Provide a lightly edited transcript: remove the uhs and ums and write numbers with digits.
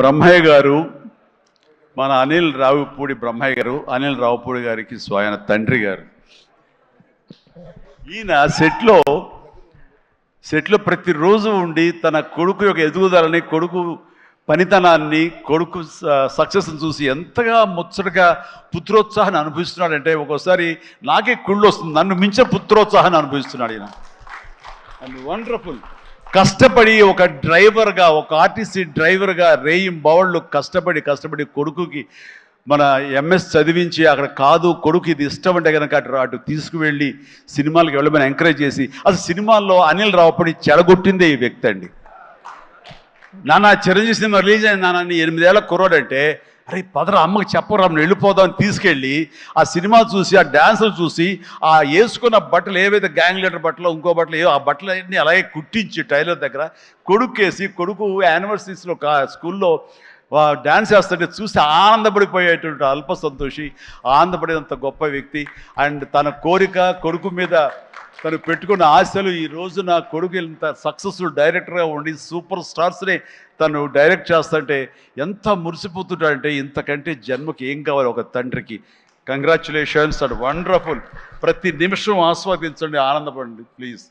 బ్రహ్మయ్య గారు, మన అనిల్ రావుపూడి బ్రహ్మయ్య గారు, అనిల్ రావుపూడి గారికి స్వయం తండ్రి గారు. ఈయన సెట్లో ప్రతిరోజు ఉండి తన కొడుకు యొక్క ఎదుగుదలని, కొడుకు పనితనాన్ని, కొడుకు సక్సెస్ని చూసి ఎంతగా ముచ్చటగా పుత్రోత్సాహాన్ని అనుభవిస్తున్నాడంటే ఒక్కోసారి నాకే కుళ్ళు వస్తుంది. నన్ను మించిన పుత్రోత్సాహాన్ని అనుభవిస్తున్నాడు ఈయన. And wonderful. కష్టపడి ఒక డ్రైవర్గా, ఒక ఆర్టీసీ డ్రైవర్గా రేయింబవళ్ళు కష్టపడి కొడుకుకి మన ఎంఎస్ చదివించి అక్కడ కాదు కొడుకు ఇది ఇష్టం అంటే కనుక అటు తీసుకువెళ్ళి సినిమాలకు వెళ్ళమని ఎంకరేజ్ చేసి, అసలు సినిమాల్లో అనిల్ రావుపూడి చెడగొట్టిందే ఈ వ్యక్తి అండి. నాన్న చిరంజీవి సినిమా రిలీజ్ అయిన నాన్న 8 ఏళ్ల కుర్రాడంటే, అరే పదరా అమ్మకి చెప్పరా వెళ్ళిపోదామని తీసుకెళ్ళి ఆ సినిమా చూసి, ఆ డ్యాన్సులు చూసి, ఆ వేసుకున్న బట్టలు ఏవైతే గ్యాంగ్ లీడర్ బట్టలు, ఇంకో బట్టలు ఆ బట్టలన్నీ అలాగే కుట్టించి టైలర్ దగ్గర కొడుకేసి, కొడుకు యానివర్సరీస్లో స్కూల్లో డ్యాన్స్ వేస్తుంటే చూసి ఆనందపడిపోయేటువంటి అల్ప సంతోషి, ఆనందపడేంత గొప్ప వ్యక్తి. అండ్ తన కోరిక, కొడుకు మీద తను పెట్టుకున్న ఆశలు, ఈ రోజు నా కొడుకు ఇంత సక్సెస్ఫుల్ డైరెక్టర్గా ఉండి సూపర్ స్టార్స్ని తను డైరెక్ట్ చేస్తుంటే ఎంత మురిసిపోతుంటాడంటే, ఇంతకంటే జన్మకి ఏం కావాలి ఒక తండ్రికి. Congratulations and wonderful. ప్రతి నిమిషం ఆస్వాదించండి, ఆనందపడండి ప్లీజ్.